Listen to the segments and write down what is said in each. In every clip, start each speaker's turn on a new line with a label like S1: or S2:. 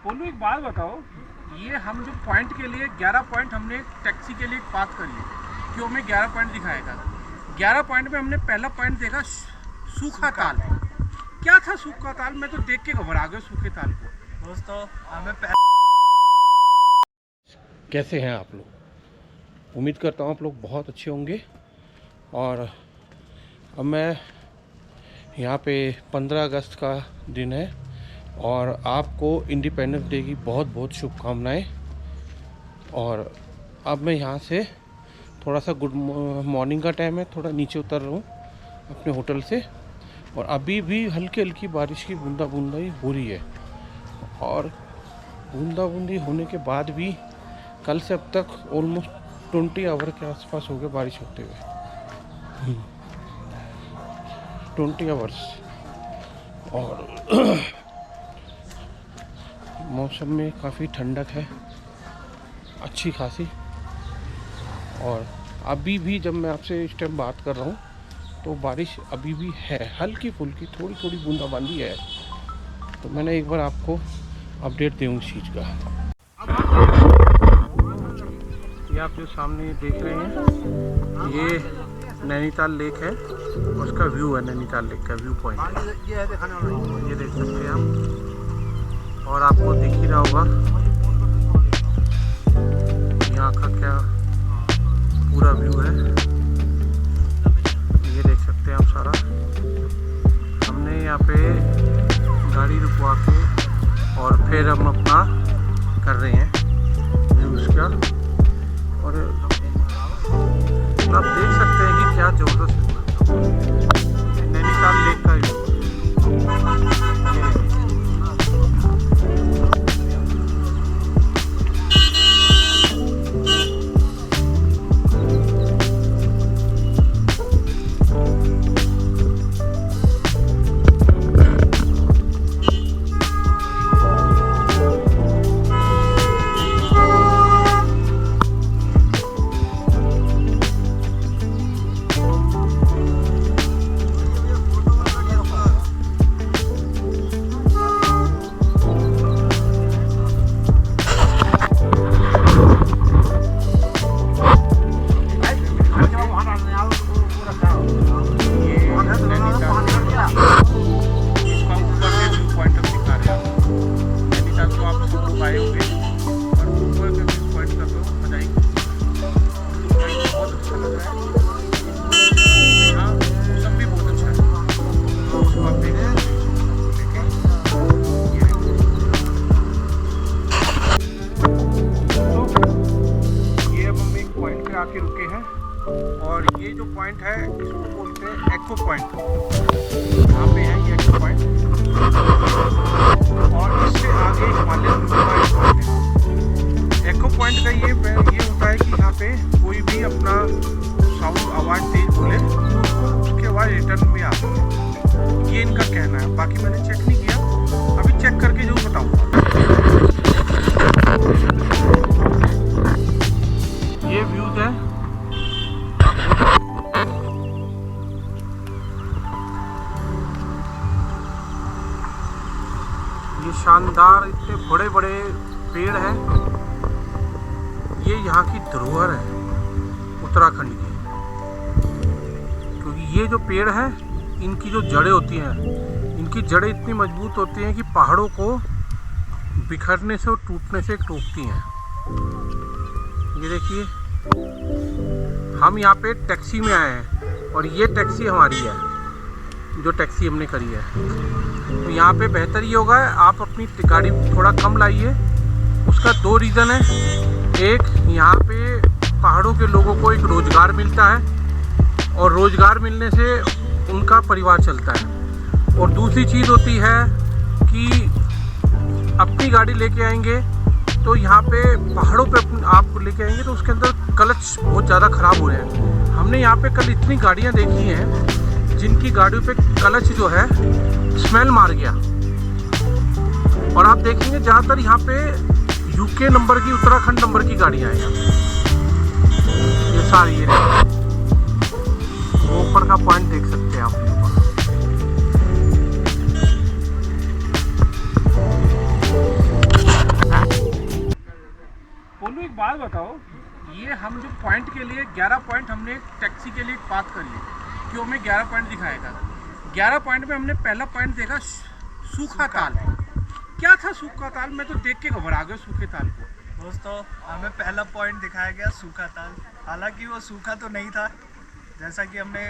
S1: बोलू एक बात बताओ, ये हम जो पॉइंट के लिए 11 पॉइंट हमने टैक्सी के लिए बात कर ली कि हमें 11 पॉइंट दिखाएगा। 11 पॉइंट में हमने पहला पॉइंट देखा सूखा ताल। क्या था सूखा ताल? मैं तो देख के घबरा गया सूखे ताल को।
S2: दोस्तों हमें
S3: कैसे हैं आप लोग? उम्मीद करता हूँ आप लोग बहुत अच्छे होंगे। और अब मैं यहाँ पे 15 अगस्त का दिन है और आपको इंडिपेंडेंस डे की बहुत बहुत शुभकामनाएं। और अब मैं यहाँ से थोड़ा सा गुड मॉर्निंग का टाइम है, थोड़ा नीचे उतर रहा हूँ अपने होटल से। और अभी भी हल्की हल्की बारिश की बूंदाबूंदी हो रही है। और बूंदाबूंदी होने के बाद भी कल से अब तक ऑलमोस्ट 20 आवर के आसपास हो गए बारिश होते हुए। 20 आवर्स। और मौसम में काफ़ी ठंडक है, अच्छी खासी। और अभी भी जब मैं आपसे इस टाइम बात कर रहा हूँ तो बारिश अभी भी है, हल्की फुल्की थोड़ी थोड़ी बूंदाबांदी है। तो मैंने एक बार आपको अपडेट दूँ इस चीज़ का। ये आप जो सामने देख रहे हैं ये नैनीताल लेक है, उसका व्यू है, नैनीताल लेक का व्यू पॉइंट है। ये देख सकते हैं आप। और आपको दिख ही रहा होगा यहाँ का क्या पूरा व्यू है, ये देख सकते हैं आप सारा। हमने यहाँ पे गाड़ी रुकवा के और फिर हम अपना कर रहे हैं व्यूज़ का। और आप देख सकते हैं कि क्या ज़बरदस्त नैनीताल लेक का व्यू। आके रुके हैं और ये जो पॉइंट है इसको बोलते हैं एक्को पॉइंट। यहाँ पे है ये एक्को पॉइंट और इससे आगे हिमालयन पॉइंट है। एक्को पॉइंट का ये होता है कि यहाँ पे कोई भी अपना साउंड आवाज़ तेज बोले उसके बाद रिटर्न में आ सकते, ये इनका कहना है। बाकी मैंने चेक नहीं किया, अभी चेक करके जरूर बताऊँगा। ये व्यूज है, ये शानदार इतने बड़े बड़े पेड़ हैं। ये यहाँ की धरोहर है उत्तराखंड की, क्योंकि ये जो पेड़ हैं इनकी जो जड़ें होती हैं, इनकी जड़ें इतनी मजबूत होती हैं कि पहाड़ों को बिखरने से और टूटने से रोकती हैं। ये देखिए हम यहाँ पे टैक्सी में आए हैं और ये टैक्सी हमारी है, जो टैक्सी हमने करी है। तो यहाँ पे बेहतर ये होगा आप अपनी गाड़ी थोड़ा कम लाइए। उसका 2 रीज़न है। एक, यहाँ पे पहाड़ों के लोगों को एक रोज़गार मिलता है और रोज़गार मिलने से उनका परिवार चलता है। और दूसरी चीज़ होती है कि अपनी गाड़ी लेके आएंगे तो यहाँ पे पहाड़ों पे आप लेके आएंगे तो उसके अंदर क्लच बहुत ज़्यादा ख़राब हो रहे हैं। हमने यहाँ पे कल इतनी गाड़ियाँ देखी हैं जिनकी गाड़ियों पे क्लच जो है स्मेल मार गया। और आप देखेंगे ज़्यादातर यहाँ पे यूके नंबर की, उत्तराखंड नंबर की गाड़ियाँ हैं। ये सारी ये ऊपर का पॉइंट देख सकते हैं आप।
S1: बात बताओ, ये हम जो पॉइंट के लिए 11 पॉइंट हमने टैक्सी के लिए पास कर लिए कि हमें 11 पॉइंट दिखाएगा। 11 पॉइंट में हमने पहला पॉइंट देखा सूखा ताल। क्या था सूखा ताल? मैं तो देख के घबरा गया सूखे ताल को।
S2: दोस्तों, हमें पहला पॉइंट दिखाया गया सूखा ताल। हालांकि वो सूखा तो नहीं था, जैसा कि हमने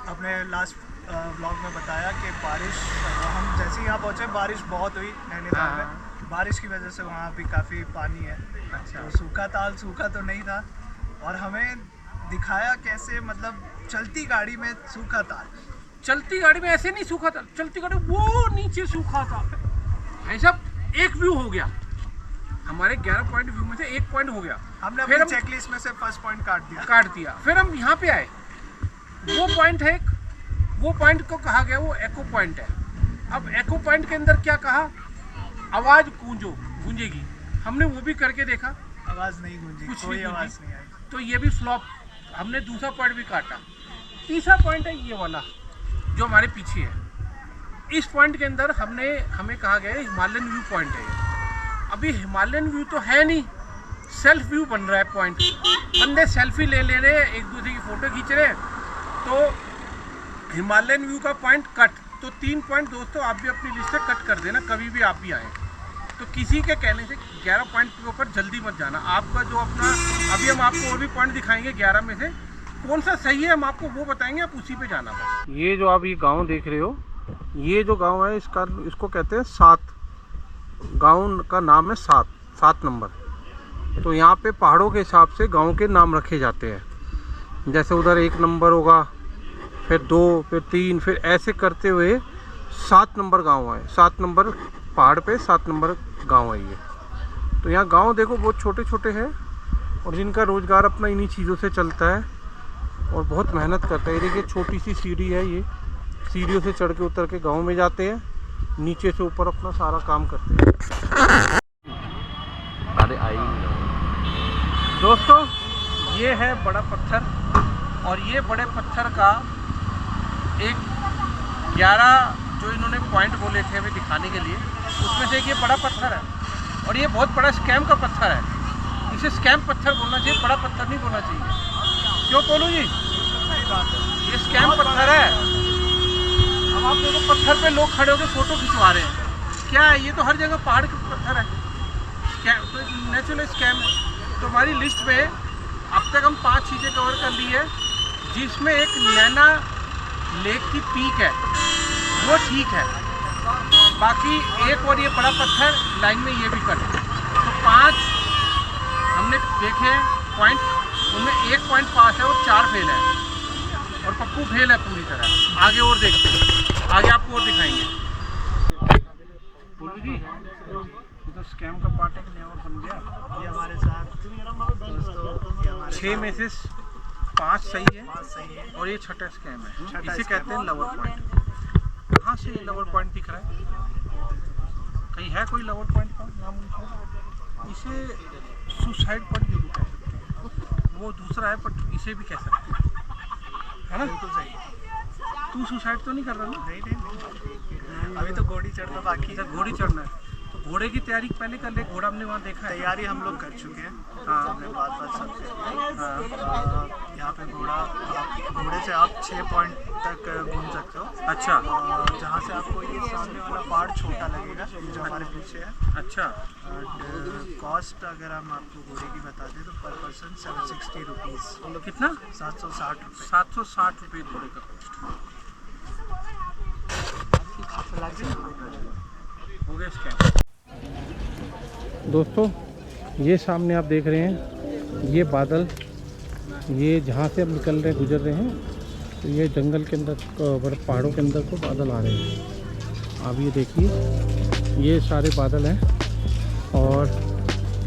S2: अपने लास्ट व्लॉग में बताया कि बारिश, हम जैसे ही यहाँ पहुँचे बारिश बहुत हुई नैनीताल में। बारिश की वजह से वहाँ भी काफ़ी पानी है।
S1: अच्छा।
S2: तो सूखा ताल सूखा तो नहीं था, और हमें दिखाया कैसे, मतलब चलती गाड़ी में सूखा ताल।
S1: चलती गाड़ी में ऐसे नहीं सूखा था, चलती गाड़ी वो नीचे सूखा था भाई साहब। एक व्यू हो गया हमारे 11 पॉइंट व्यू में से, एक पॉइंट हो गया।
S2: हमने
S1: फिर
S2: अपनी चेकलिस्ट में से फर्स्ट पॉइंट काट दिया।
S1: फिर हम यहाँ पे आए, वो पॉइंट है, वो पॉइंट को कहा गया वो एको पॉइंट है। अब एको पॉइंट के अंदर क्या कहा, आवाज़ गूंजेगी। हमने वो भी करके देखा,
S2: आवाज़ नहीं गूंजी,
S1: कुछ
S2: कोई
S1: नहीं
S2: आवाज़
S1: गूंजी।
S2: नहीं आई।
S1: तो ये भी फ्लॉप। हमने दूसरा पॉइंट भी काटा। तीसरा पॉइंट है ये वाला जो हमारे पीछे है। इस पॉइंट के अंदर हमें कहा गया है हिमालयन व्यू पॉइंट है। अभी हिमालयन व्यू तो है नहीं, सेल्फ व्यू बन रहा है पॉइंट। बंदे सेल्फी ले रहे हैं, एक दूसरे की फ़ोटो खींच रहे हैं। तो हिमालयन व्यू का पॉइंट कट। तो 3 पॉइंट दोस्तों आप भी अपनी लिस्ट से कट कर देना, कभी भी आप भी आए तो किसी के कहने से 11 पॉइंट के ऊपर जल्दी मत जाना। आपका जो अपना, अभी हम आपको और भी पॉइंट दिखाएंगे 11 में से कौन सा सही है हम आपको वो बताएंगे, आप उसी पे जाना बस।
S3: ये जो आप ये गांव देख रहे हो, ये जो गांव है इसको कहते हैं 7। गांव का नाम है 7 नंबर। तो यहाँ पे पहाड़ों के हिसाब से गांव के नाम रखे जाते हैं। जैसे उधर 1 नंबर होगा, फिर 2, फिर 3, फिर ऐसे करते हुए 7 नंबर गांव है। 7 नंबर पहाड़ पे 7 नंबर गांव है ये। तो यहाँ गांव देखो बहुत छोटे छोटे हैं, और जिनका रोज़गार अपना इन्हीं चीज़ों से चलता है, और बहुत मेहनत करते हैं। ये देखिए छोटी सी सीढ़ी है, ये सीढ़ियों से चढ़ के उतर के गांव में जाते हैं, नीचे से ऊपर अपना सारा काम करते हैं।
S4: अरे आई
S1: दोस्तों, ये है बड़ा पत्थर, और ये बड़े पत्थर का एक 11 जो इन्होंने पॉइंट बोले थे हमें दिखाने के लिए, उसमें से एक ये बड़ा पत्थर है। और ये बहुत बड़ा स्कैम का पत्थर है। इसे स्कैम पत्थर बोलना चाहिए, बड़ा पत्थर नहीं बोलना चाहिए। क्यों बोलूँ जी?
S2: सही बात है,
S1: ये स्कैम पत्थर है। अब आप देखो पत्थर पे लोग खड़े होकर फोटो खिंचवा रहे हैं। क्या है ये? तो हर जगह पहाड़ के पत्थर है, स्कैम तो नेचुरल स्कैम है। तो हमारी लिस्ट में अब तक हम 5 चीज़ें कवर कर ली है, जिसमें एक नैना लेक की पीक है, वो ठीक है। बाकी एक और ये बड़ा पत्थर लाइन में ये भी कर। तो 5 हमने देखे पॉइंट, उनमें 1 पॉइंट पास है और 4 फेल है, और पप्पू फेल है पूरी तरह। आगे और देखते हैं, आगे आपको और दिखाएंगे। बोलू जी, ये तो स्कैम का पार्ट है कि नहीं और बन गया।
S2: ये हमारे साथ दोस्तों, ये हमारे
S1: 6 में से 5 सही है,
S2: 5 सही है।
S1: और ये छठा स्कैम है।
S2: छठा
S1: इसे
S2: स्कैम।
S1: कहते हैं लवर पॉइंट। कहाँ से ये लवर पॉइंट दिख रहा है? कहीं है कोई लवर पॉइंट का नाम उनका? इसे सुसाइड पॉइंट जरूर कह सकते हैं। वो दूसरा है, पर इसे भी कह सकते हैं, है ना?
S2: बिल्कुल सही।
S1: तू सुसाइड तो नहीं कर रहा ना?
S2: नहीं, अभी तो घोड़ी चढ़ना बाकी है।
S1: घोड़ी चढ़ना है, तो घोड़े की तैयारी पहले कर ले। घोड़ा हमने वहाँ देखा है।
S2: तैयारी हम लोग कर चुके हैं।
S1: हाँ।
S2: हमने बात सब यहाँ पे घोड़े से आप 6 पॉइंट तक घूम सकते हो।
S1: अच्छा
S2: जहाँ से आपको ये सामने वाला पहाड़ छोटा लगेगा, जो हमारे पीछे है।
S1: अच्छा।
S2: कॉस्ट अगर हम आपको घोड़े की बता दें तो पर पर्सन 760 रुपीज़।
S1: कितना?
S2: 760 रुपये।
S1: 760 रुपये घोड़े का कॉस्ट। हो गया स्कैम।
S3: दोस्तों, ये सामने आप देख रहे हैं, ये बादल, ये जहाँ से अब निकल रहे गुजर रहे हैं, तो ये जंगल के अंदर, पहाड़ों के अंदर को बादल आ रहे हैं। आप ये देखिए, ये सारे बादल हैं, और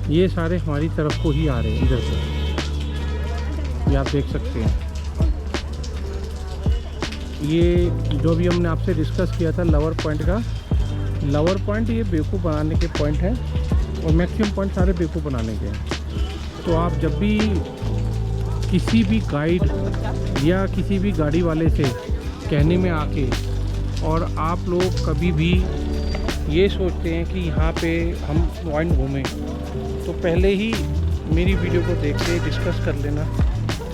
S3: ये सारे हमारी तरफ को ही आ रहे हैं, इधर से। ये आप देख सकते हैं। ये जो भी हमने आपसे डिस्कस किया था लवर पॉइंट का, लवर पॉइंट ये बेवकूफ़ बनाने के पॉइंट हैं, और मैक्सिमम पॉइंट सारे बेवकूफ़ बनाने के हैं। तो आप जब भी किसी भी गाइड या किसी भी गाड़ी वाले से कहने में आके, और आप लोग कभी भी ये सोचते हैं कि यहाँ पे हम पॉइंट घूमें, तो पहले ही मेरी वीडियो को देख के डिस्कस कर लेना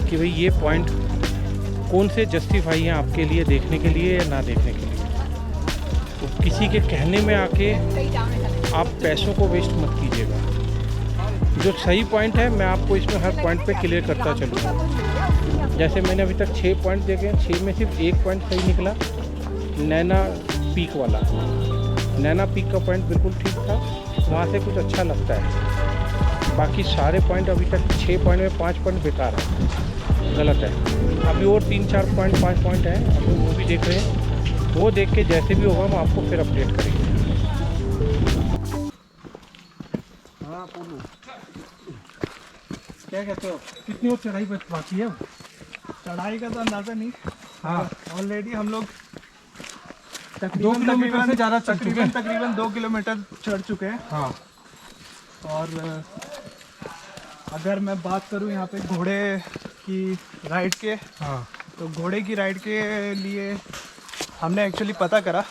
S3: कि भाई ये पॉइंट कौन से जस्टिफाई हैं आपके लिए देखने के लिए या ना देखने के लिए। तो किसी के कहने में आके आप पैसों को वेस्ट मत कीजिएगा। जो सही पॉइंट है मैं आपको इसमें हर पॉइंट पे क्लियर करता चलूँगा। जैसे मैंने अभी तक 6 पॉइंट देखे हैं, 6 में सिर्फ 1 पॉइंट सही निकला, नैना पीक वाला। नैना पीक का पॉइंट बिल्कुल ठीक था, वहाँ से कुछ अच्छा लगता है। बाकी सारे पॉइंट अभी तक 6 पॉइंट में 5 पॉइंट बेकार है, गलत है। अभी और 3-4 पॉइंट 5 पॉइंट हैं, अभी वो भी देख रहे हैं। वो देख के जैसे भी होगा हम आपको फिर अपडेट करेंगे। हाँ बोलो, क्या कहते हो, कितनी और चढ़ाई बाकी है?
S2: चढ़ाई का तो अंदाज़ा नहीं।
S3: हाँ,
S2: ऑलरेडी हम लोग
S3: 2 किलोमीटर से ज़्यादा चल चुके हैं।
S2: तकरीबन 2 किलोमीटर चढ़ चुके हैं।
S3: हाँ,
S2: और अगर मैं बात करूं यहाँ पे घोड़े की राइड के,
S3: हाँ,
S2: तो घोड़े की राइड के लिए हमने एक्चुअली पता करा।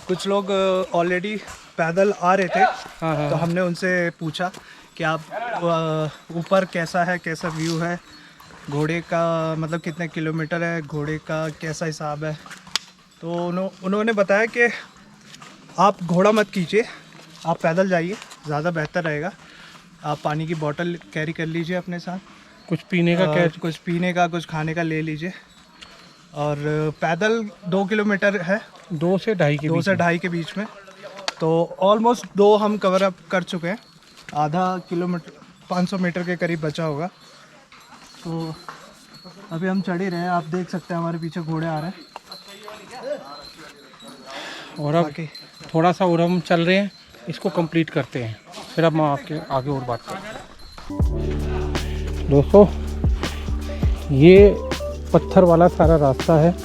S2: कुछ लोग ऑलरेडी पैदल आ रहे थे,
S3: हाँ,
S2: तो हमने उनसे पूछा कि आप ऊपर कैसा है, कैसा व्यू है, घोड़े का मतलब कितने किलोमीटर है, घोड़े का कैसा हिसाब है। तो उन्होंने बताया कि आप घोड़ा मत कीजिए, आप पैदल जाइए, ज़्यादा बेहतर रहेगा। आप पानी की बोतल कैरी कर लीजिए अपने साथ,
S3: कुछ पीने का क्या?
S2: कुछ पीने का, कुछ खाने का ले लीजिए। और पैदल 2 किलोमीटर है,
S3: 2 से 2.5 के
S2: 2
S3: बीच
S2: से
S3: में।
S2: 2.5 के बीच में। तो ऑलमोस्ट 2 हम कवर अप कर चुके हैं, आधा किलोमीटर 500 मीटर के करीब बचा होगा। तो अभी हम चढ़ ही रहे हैं, आप देख सकते हैं हमारे पीछे घोड़े आ रहे हैं।
S3: और अब
S2: बाकी
S3: थोड़ा सा और हम चल रहे हैं, इसको कंप्लीट करते हैं, फिर अब मैं आपके आगे और बात करूँ। दोस्तों, ये पत्थर वाला सारा रास्ता है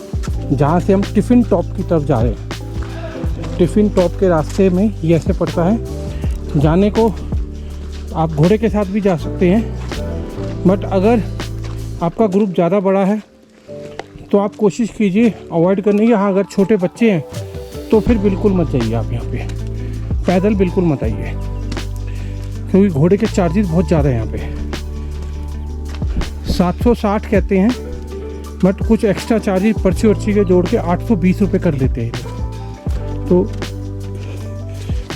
S3: जहाँ से हम टिफ़िन टॉप की तरफ जा रहे हैं। टिफ़िन टॉप के रास्ते में ये ऐसे पड़ता है, जाने को आप घोड़े के साथ भी जा सकते हैं, बट अगर आपका ग्रुप ज़्यादा बड़ा है तो आप कोशिश कीजिए अवॉइड करने की। हाँ, अगर छोटे बच्चे हैं तो फिर बिल्कुल मत जाइए आप यहाँ पे, पैदल बिल्कुल मत आइए, क्योंकि घोड़े के चार्जेस बहुत ज़्यादा हैं यहाँ पे। 760 कहते हैं, बट कुछ एक्स्ट्रा चार्जेस पर्ची वर्ची के जोड़ के 820 रुपये कर लेते हैं। तो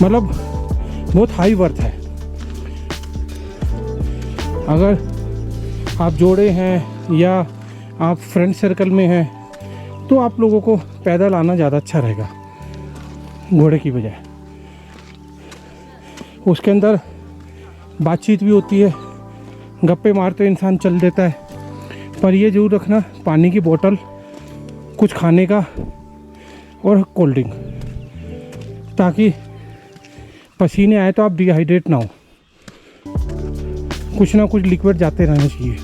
S3: मतलब बहुत हाई वर्थ है। अगर आप जोड़े हैं या आप फ्रेंड सर्कल में हैं तो आप लोगों को पैदल आना ज़्यादा अच्छा रहेगा घोड़े की बजाय। उसके अंदर बातचीत भी होती है, गप्पे मारते इंसान चल देता है, पर ये जरूर रखना पानी की बोतल, कुछ खाने का और कोल्ड ड्रिंक, ताकि पसीने आए तो आप डिहाइड्रेट ना हो। कुछ ना कुछ लिक्विड जाते रहना चाहिए।